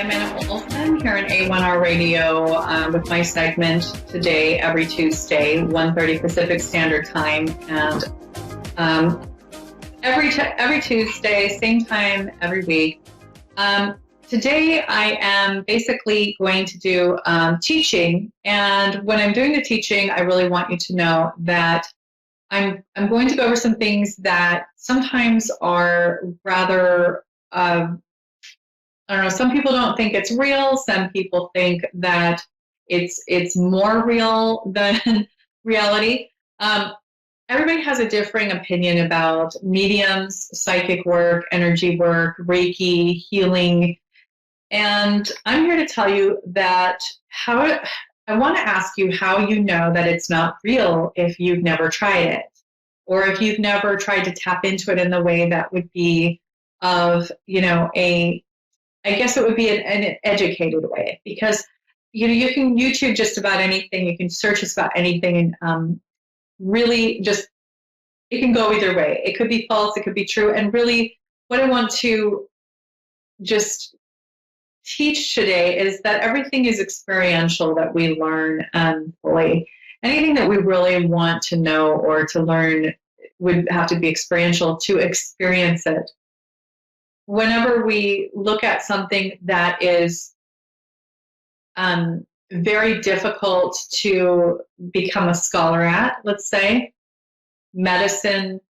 I'm Anna Olsen here on A1R Radio with my segment today, every Tuesday, 1:30 Pacific Standard Time. And every Tuesday, same time every week. Today I am basically going to do teaching. And when I'm doing the teaching, I really want you to know that I'm going to go over some things that sometimes are rather I don't know, some people don't think it's real. Some people think that it's more real than reality. Everybody has a differing opinion about mediums, psychic work, energy work, Reiki, healing. And I'm here to tell you that I want to ask you how you know that it's not real if you've never tried it, or if you've never tried to tap into it in the way that would be of, I guess it would be an educated way, because you can YouTube just about anything, you can search just about anything, and really just it can go either way. It could be false, it could be true, and really what I want to just teach today is that everything is experiential that we learn fully. Anything that we really want to know or to learn would have to be experiential to experience it. Whenever we look at something that is very difficult to become a scholar at, let's say, medicine,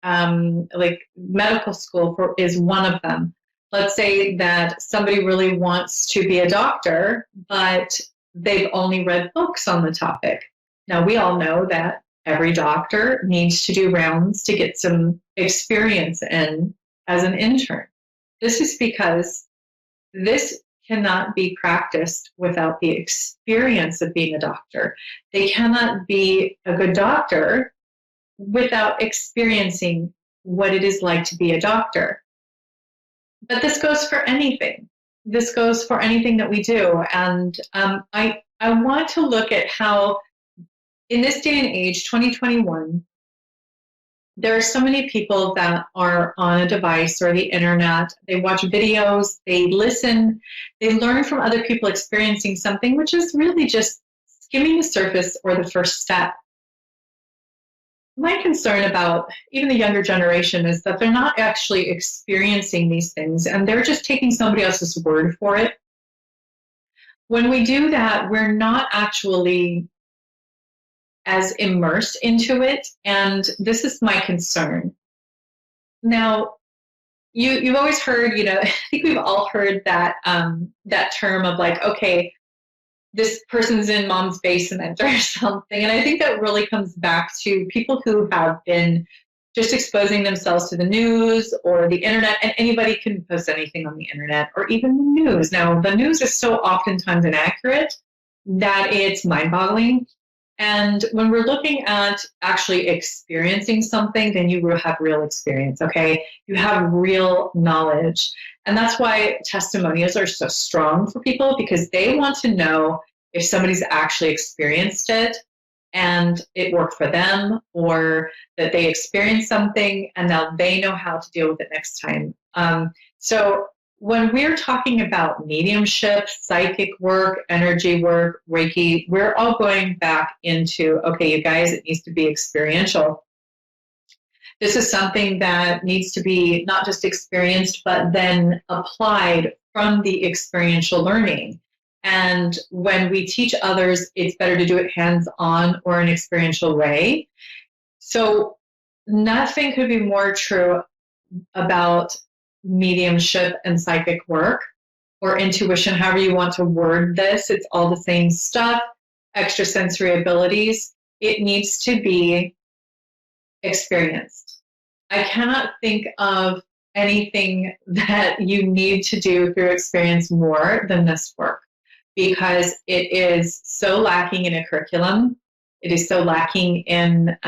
like medical school is one of them. Let's say that somebody really wants to be a doctor, but they've only read books on the topic. Now, we all know that every doctor needs to do rounds to get some experience in as an intern. This is because this cannot be practiced without the experience of being a doctor. They cannot be a good doctor without experiencing what it is like to be a doctor. But this goes for anything. This goes for anything that we do. And I want to look at how, in this day and age, 2021, there are so many people that are on a device or the internet. They watch videos, they listen, they learn from other people experiencing something, which is really just skimming the surface or the first step. My concern about even the younger generation is that they're not actually experiencing these things, and they're just taking somebody else's word for it. When we do that, we're not actually as immersed into it, and this is my concern. Now, you've always heard, I think we've all heard that that term of like, okay, this person's in mom's basement or something, and I think that really comes back to people who have been just exposing themselves to the news or the internet, and anybody can post anything on the internet or even the news. Now, the news is so oftentimes inaccurate that it's mind-boggling. And when we're looking at actually experiencing something, then you will have real experience, okay? You have real knowledge. And that's why testimonials are so strong for people, because they want to know if somebody's actually experienced it and it worked for them, or that they experienced something and now they know how to deal with it next time. So when we're talking about mediumship, psychic work, energy work, Reiki, we're all going back into, okay, you guys, it needs to be experiential. This is something that needs to be not just experienced, but then applied from the experiential learning. And when we teach others, it's better to do it hands-on or an experiential way. So nothing could be more true about mediumship and psychic work, or intuition, however you want to word this. It's all the same stuff. Extrasensory abilities. It needs to be experienced. I cannot think of anything that you need to do through experience more than this work, because it is so lacking in a curriculum. It is so lacking in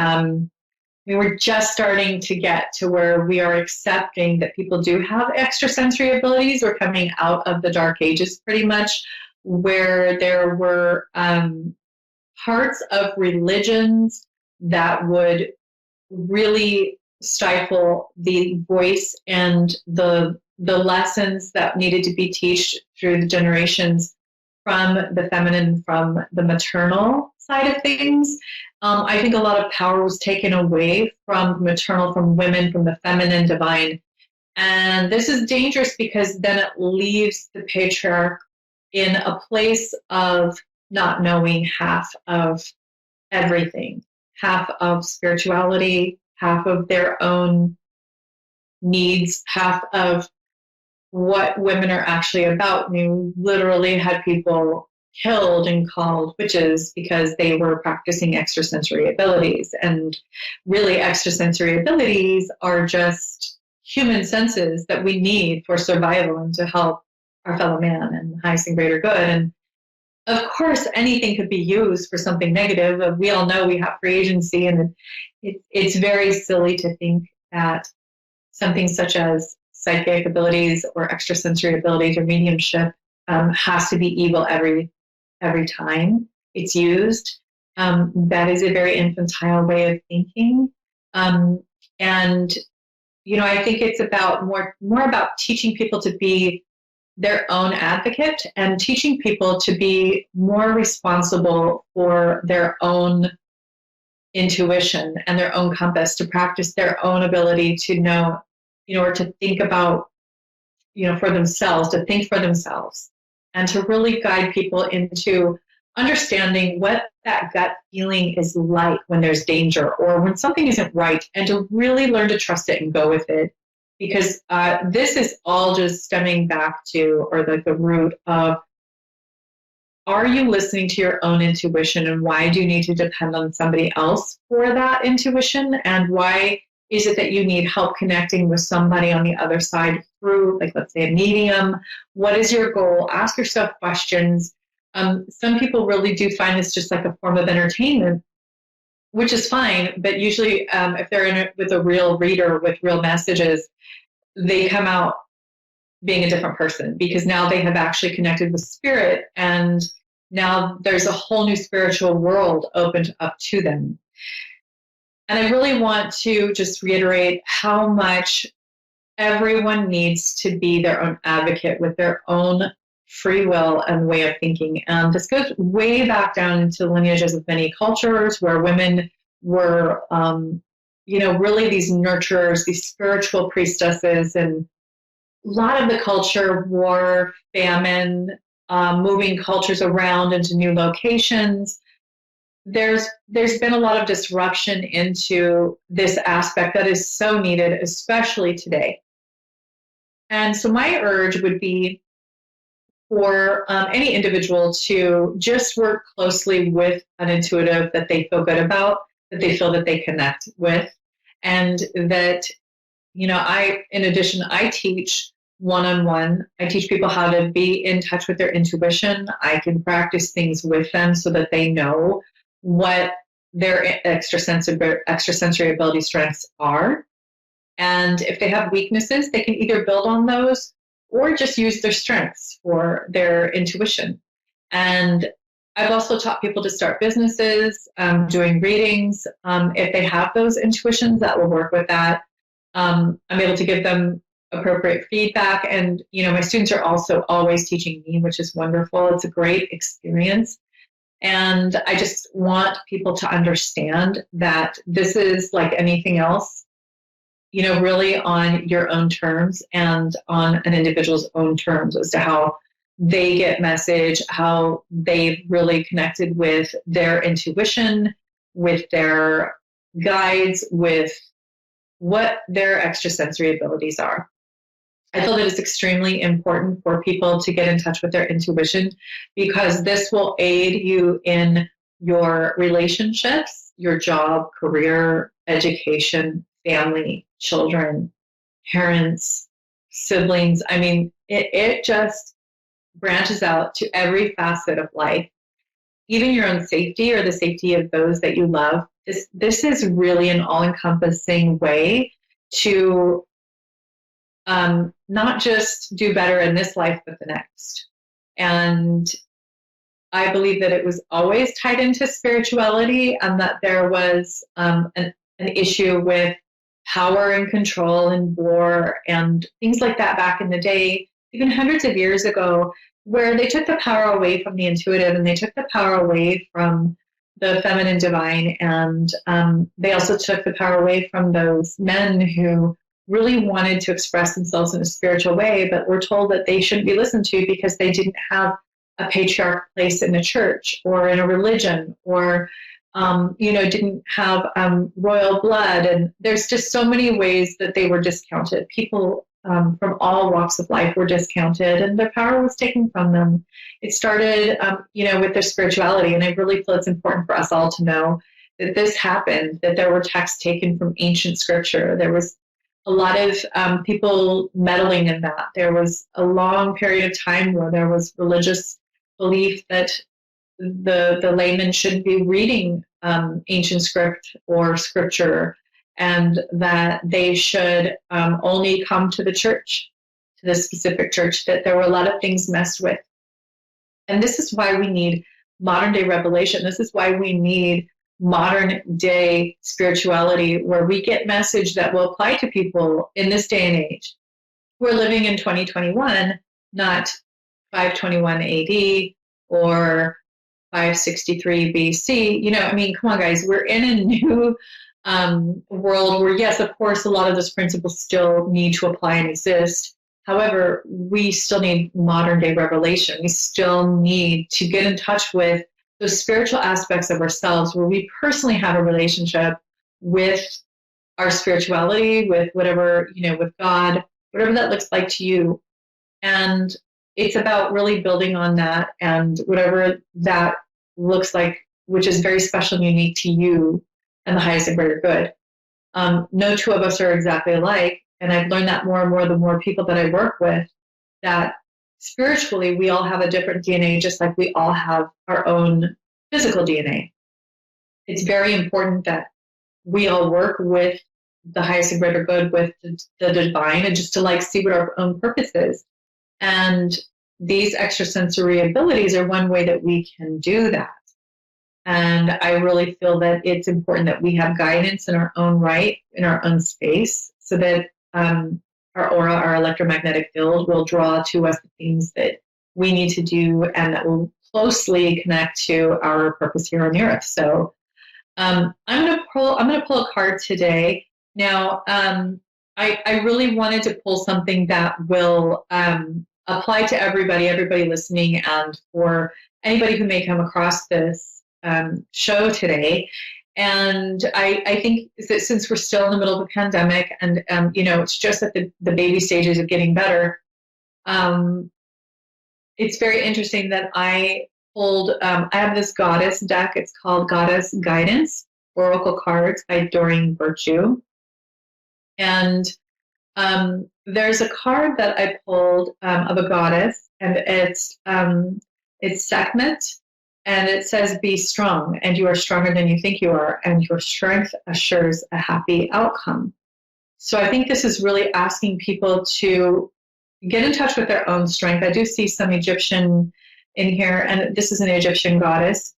we're just starting to get to where we are accepting that people do have extrasensory abilities. We're coming out of the dark ages pretty much, where there were parts of religions that would really stifle the voice and the lessons that needed to be through the generations from the feminine, from the maternal side of things. I think a lot of power was taken away from maternal, from women, from the feminine divine. And this is dangerous because then it leaves the patriarch in a place of not knowing half of everything, half of spirituality, half of their own needs, half of what women are actually about. We literally had people killed and called witches because they were practicing extrasensory abilities. And really, extrasensory abilities are just human senses that we need for survival and to help our fellow man and the highest and greater good. And of course, anything could be used for something negative. We all know we have free agency, and it's very silly to think that something such as psychic abilities or extrasensory abilities or mediumship has to be evil every time it's used. That is a very infantile way of thinking. And, I think it's about more about teaching people to be their own advocate and teaching people to be more responsible for their own intuition and their own compass, to practice their own ability to know, or to think about, for themselves, to think for themselves, and to really guide people into understanding what that gut feeling is like when there's danger or when something isn't right, and to really learn to trust it and go with it. Because this is all just stemming back to, or the root of, are you listening to your own intuition, and why do you need to depend on somebody else for that intuition? And why is it that you need help connecting with somebody on the other side through, like, let's say, a medium? What is your goal? Ask yourself questions. Some people really do find this just like a form of entertainment, which is fine. But usually if they're with a real reader with real messages, they come out being a different person, because now they have actually connected with spirit, and now there's a whole new spiritual world opened up to them. And I really want to just reiterate how much everyone needs to be their own advocate with their own free will and way of thinking. And this goes way back down into lineages of many cultures where women were, really these nurturers, these spiritual priestesses. And a lot of the culture, war, famine, moving cultures around into new locations, there's been a lot of disruption into this aspect that is so needed, especially today. And so my urge would be for any individual to just work closely with an intuitive that they feel good about, that they feel that they connect with. And that, in addition, I teach one-on-one. I teach people how to be in touch with their intuition. I can practice things with them so that they know what their extrasensory ability strengths are. And if they have weaknesses, they can either build on those or just use their strengths for their intuition. And I've also taught people to start businesses, doing readings. If they have those intuitions, that will work with that. I'm able to give them appropriate feedback. And, my students are also always teaching me, which is wonderful. It's a great experience. And I just want people to understand that this is like anything else, really on your own terms and on an individual's own terms as to how they get message, how they've really connected with their intuition, with their guides, with what their extrasensory abilities are. I feel that it's extremely important for people to get in touch with their intuition, because this will aid you in your relationships, your job, career, education, family, children, parents, siblings. I mean, it just branches out to every facet of life, even your own safety or the safety of those that you love. This is really an all-encompassing way to not just do better in this life, but the next. And I believe that it was always tied into spirituality, and that there was an issue with power and control and war and things like that back in the day. even hundreds of years ago, where they took the power away from the intuitive and they took the power away from the feminine divine. And they also took the power away from those men who really wanted to express themselves in a spiritual way, but were told that they shouldn't be listened to because they didn't have a patriarch place in a church or in a religion, or didn't have royal blood. And there's just so many ways that they were discounted. People from all walks of life were discounted, and their power was taken from them. It started, with their spirituality. And I really feel it's important for us all to know that this happened, that there were texts taken from ancient scripture. There was a lot of people meddling in that. There was a long period of time where there was religious belief that the layman shouldn't be reading ancient script or scripture, and that they should only come to the church, to the specific church, that there were a lot of things messed with. And this is why we need modern day revelation. This is why we need modern day spirituality, where we get message that will apply to people in this day and age. We're living in 2021, not 521 AD or 563 BC. Come on, guys, we're in a new world where, yes, of course, a lot of those principles still need to apply and exist. However, we still need modern day revelation. We still need to get in touch with those spiritual aspects of ourselves where we personally have a relationship with our spirituality, with whatever, with God, whatever that looks like to you. And it's about really building on that, and whatever that looks like, which is very special and unique to you and the highest and greater good. No two of us are exactly alike. And I've learned that more and more, the more people that I work with, that spiritually, we all have a different DNA, just like we all have our own physical DNA. It's very important that we all work with the highest and greater good, with the divine, and just to see what our own purpose is. And these extrasensory abilities are one way that we can do that. And I really feel that it's important that we have guidance in our own right, in our own space, so that our aura, our electromagnetic field, will draw to us the things that we need to do, and that will closely connect to our purpose here on the earth. So I'm going to pull a card today. Now, I really wanted to pull something that will apply to everybody listening, and for anybody who may come across this show today. And I think that since we're still in the middle of a pandemic, and it's just at the baby stages of getting better, it's very interesting that I pulled, I have this goddess deck. It's called Goddess Guidance Oracle Cards by Doreen Virtue. And there's a card that I pulled of a goddess, and it's Sekhmet. And it says, be strong, and you are stronger than you think you are, and your strength assures a happy outcome. So I think this is really asking people to get in touch with their own strength. I do see some Egyptian in here, and this is an Egyptian goddess.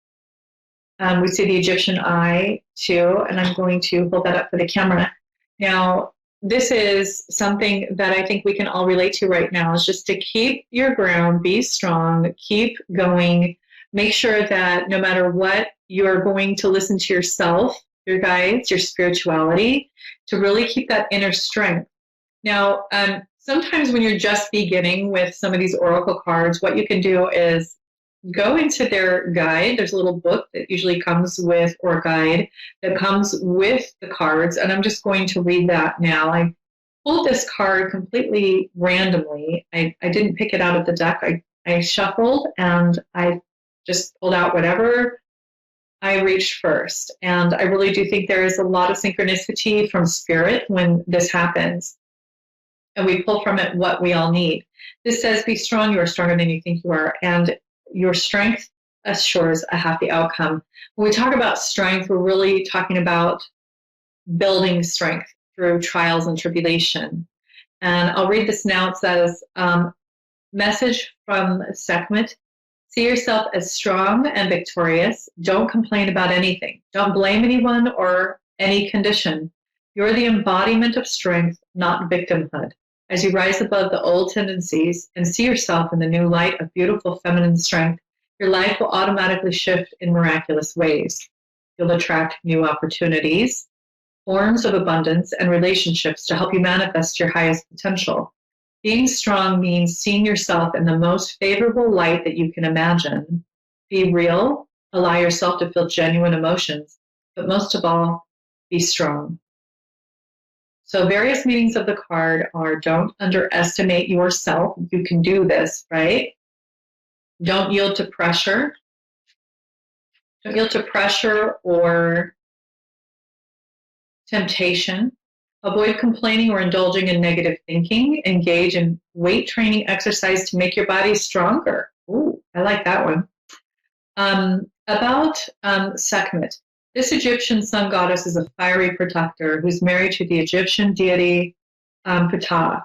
We see the Egyptian eye too, and I'm going to hold that up for the camera. Now, this is something that I think we can all relate to right now, is just to keep your ground, be strong, keep going. Make sure that no matter what, you're going to listen to yourself, your guides, your spirituality, to really keep that inner strength. Now, sometimes when you're just beginning with some of these oracle cards, what you can do is go into their guide. There's a little book that usually comes with, or a guide that comes with the cards, and I'm just going to read that now. I pulled this card completely randomly. I didn't pick it out of the deck. I shuffled, and I just pulled out whatever I reached first. And I really do think there is a lot of synchronicity from spirit when this happens. And we pull from it what we all need. This says, be strong, you are stronger than you think you are. And your strength assures a happy outcome. When we talk about strength, we're really talking about building strength through trials and tribulation. And I'll read this now. It says, message from Sekhmet. See yourself as strong and victorious. Don't complain about anything. Don't blame anyone or any condition. You're the embodiment of strength, not victimhood. As you rise above the old tendencies and see yourself in the new light of beautiful feminine strength, your life will automatically shift in miraculous ways. You'll attract new opportunities, forms of abundance, and relationships to help you manifest your highest potential. Being strong means seeing yourself in the most favorable light that you can imagine. Be real, allow yourself to feel genuine emotions, but most of all, be strong. So various meanings of the card are: don't underestimate yourself. You can do this, right? Don't yield to pressure. Don't yield to pressure or temptation. Avoid complaining or indulging in negative thinking. Engage in weight training exercise to make your body stronger. Ooh, I like that one. About Sekhmet. This Egyptian sun goddess is a fiery protector who's married to the Egyptian deity Ptah.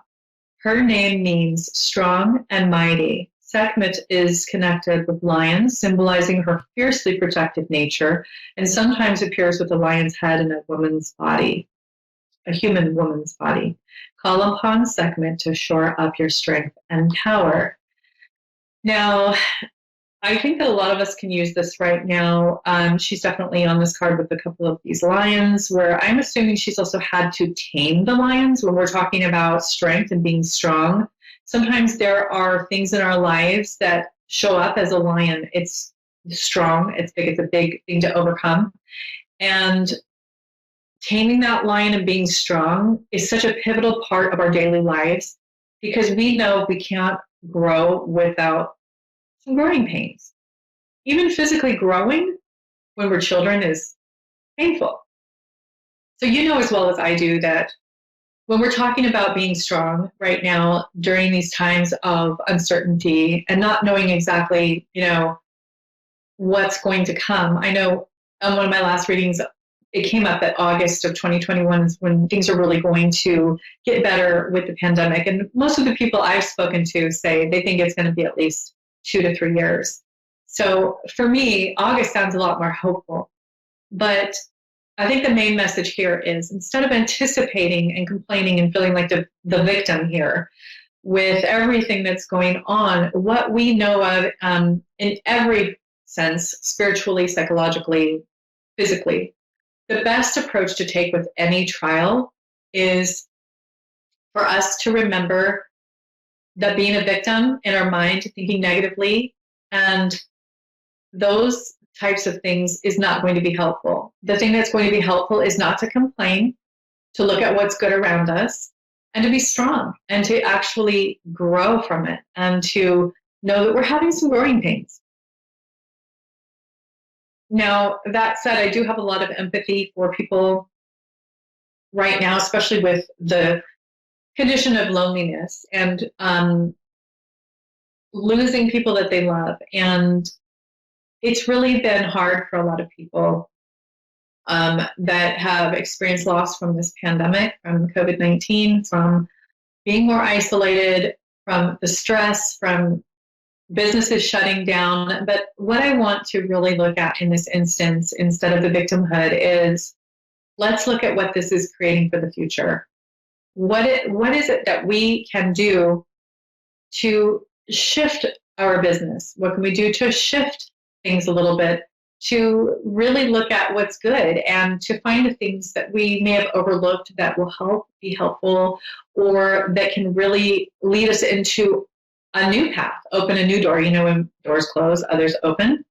Her name means strong and mighty. Sekhmet is connected with lions, symbolizing her fiercely protective nature, and sometimes appears with a lion's head in a woman's body, a human woman's body. Call upon Sekhmet to shore up your strength and power. Now, I think that a lot of us can use this right now. She's definitely on this card with a couple of these lions, where I'm assuming she's also had to tame the lions when we're talking about strength and being strong. Sometimes there are things in our lives that show up as a lion. It's strong, it's big, it's a big thing to overcome. And taming that lion and being strong is such a pivotal part of our daily lives, because we know we can't grow without some growing pains. Even physically growing when we're children is painful. So you know as well as I do that when we're talking about being strong right now during these times of uncertainty and not knowing exactly, what's going to come. I know on one of my last readings, it came up that August of 2021 is when things are really going to get better with the pandemic. And most of the people I've spoken to say they think it's going to be at least 2 to 3 years. So for me, August sounds a lot more hopeful. But I think the main message here is, instead of anticipating and complaining and feeling like the victim here with everything that's going on, what we know of in every sense, spiritually, psychologically, physically, the best approach to take with any trial is for us to remember that being a victim in our mind, thinking negatively, and those types of things is not going to be helpful. The thing that's going to be helpful is not to complain, to look at what's good around us, and to be strong, and to actually grow from it, and to know that we're having some growing pains. Now, that said, I do have a lot of empathy for people right now, especially with the condition of loneliness and losing people that they love. And it's really been hard for a lot of people that have experienced loss from this pandemic, from COVID-19, from being more isolated, from the stress, from businesses shutting down. But what I want to really look at in this instance, instead of the victimhood, is let's look at what this is creating for the future. What is it that we can do to shift our business? What can we do to shift things a little bit, to really look at what's good and to find the things that we may have overlooked that will be helpful, or that can really lead us into a new path, open a new door. When doors close, others open.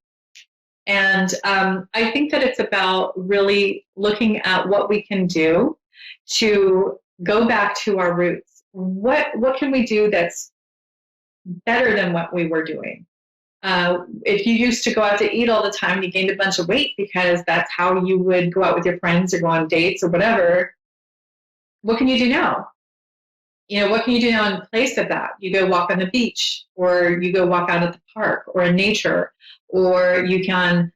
And I think that it's about really looking at what we can do to go back to our roots. What can we do that's better than what we were doing? If you used to go out to eat all the time and you gained a bunch of weight because that's how you would go out with your friends or go on dates or whatever, what can you do now? What can you do now in place of that? You go walk on the beach, or you go walk out at the park or in nature, or you can,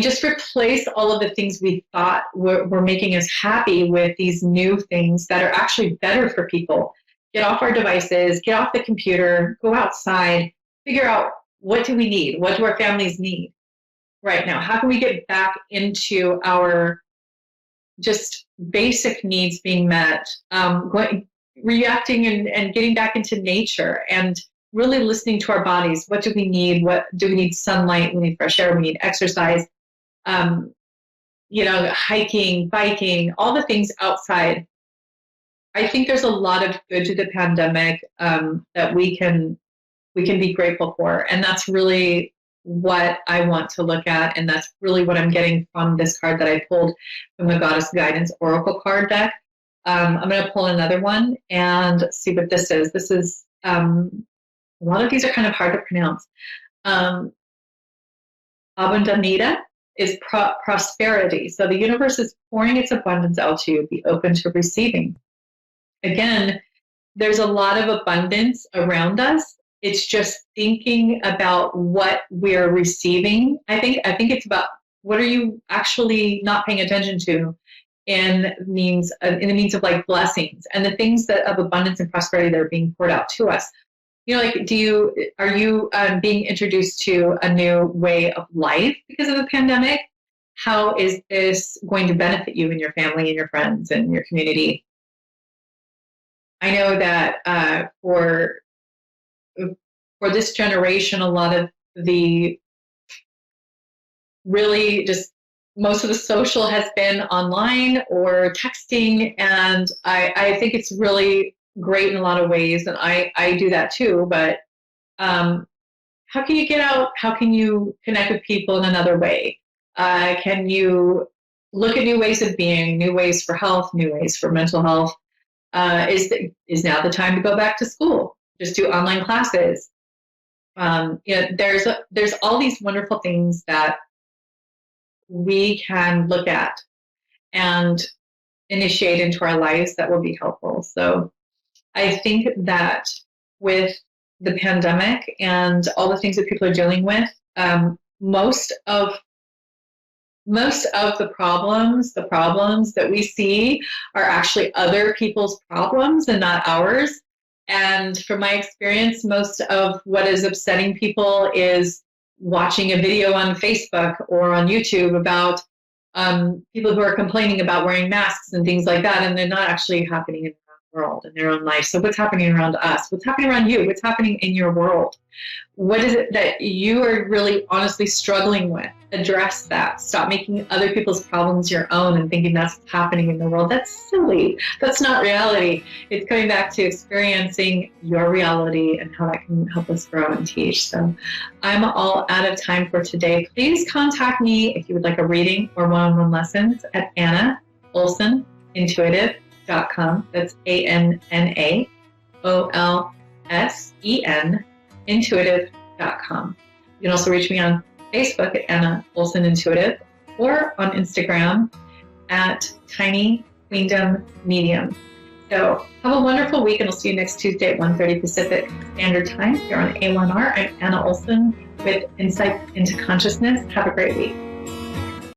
just replace all of the things we thought were making us happy with these new things that are actually better for people. Get off our devices, get off the computer, go outside, figure out, what do we need? What do our families need right now? How can we get back into our just basic needs being met? reacting and getting back into nature and really listening to our bodies. What do we need? What do we need? Sunlight, we need fresh air, we need exercise, hiking, biking, all the things outside. I think there's a lot of good to the pandemic that we can be grateful for. And that's really what I want to look at. And that's really what I'm getting from this card that I pulled from the Goddess Guidance Oracle card deck. I'm going to pull another one and see what this is. This is, a lot of these are kind of hard to pronounce. Abundanita is prosperity. So the universe is pouring its abundance out to you. Be open to receiving. Again, there's a lot of abundance around us. It's just thinking about what we're receiving. I think it's about what are you actually not paying attention to in the means of like blessings and the things that of abundance and prosperity that are being poured out to us. Like, are you being introduced to a new way of life because of the pandemic? How is this going to benefit you and your family and your friends and your community? I know that for this generation, a lot of the really just most of the social has been online or texting, and I think it's really great in a lot of ways, and I do that too. But how can you get out? How can you connect with people in another way? Can you look at new ways of being, new ways for health, new ways for mental health? Is now the time to go back to school? Just do online classes. There's all these wonderful things that we can look at and initiate into our lives that will be helpful. So I think that with the pandemic and all the things that people are dealing with, most of the problems that we see are actually other people's problems and not ours. And from my experience, most of what is upsetting people is watching a video on Facebook or on YouTube about people who are complaining about wearing masks and things like that, and they're not actually happening in their own world, in their own life. So what's happening around us? What's happening around you? What's happening in your world? What is it that you are really honestly struggling with? Address that. Stop making other people's problems your own and thinking that's what's happening in the world. That's silly. That's not reality. It's coming back to experiencing your reality and how that can help us grow and teach. So I'm all out of time for today. Please contact me if you would like a reading or one-on-one lessons at Anna Olsen Intuitive.com. That's ANNA OLSEN Intuitive.com. You can also reach me on Facebook at Anna Olsen Intuitive or on Instagram at Tiny Queendom Medium. So have a wonderful week, and I'll see you next Tuesday at 1:30 Pacific Standard Time here on A1R. I'm Anna Olsen with Insights into Consciousness. Have a great week.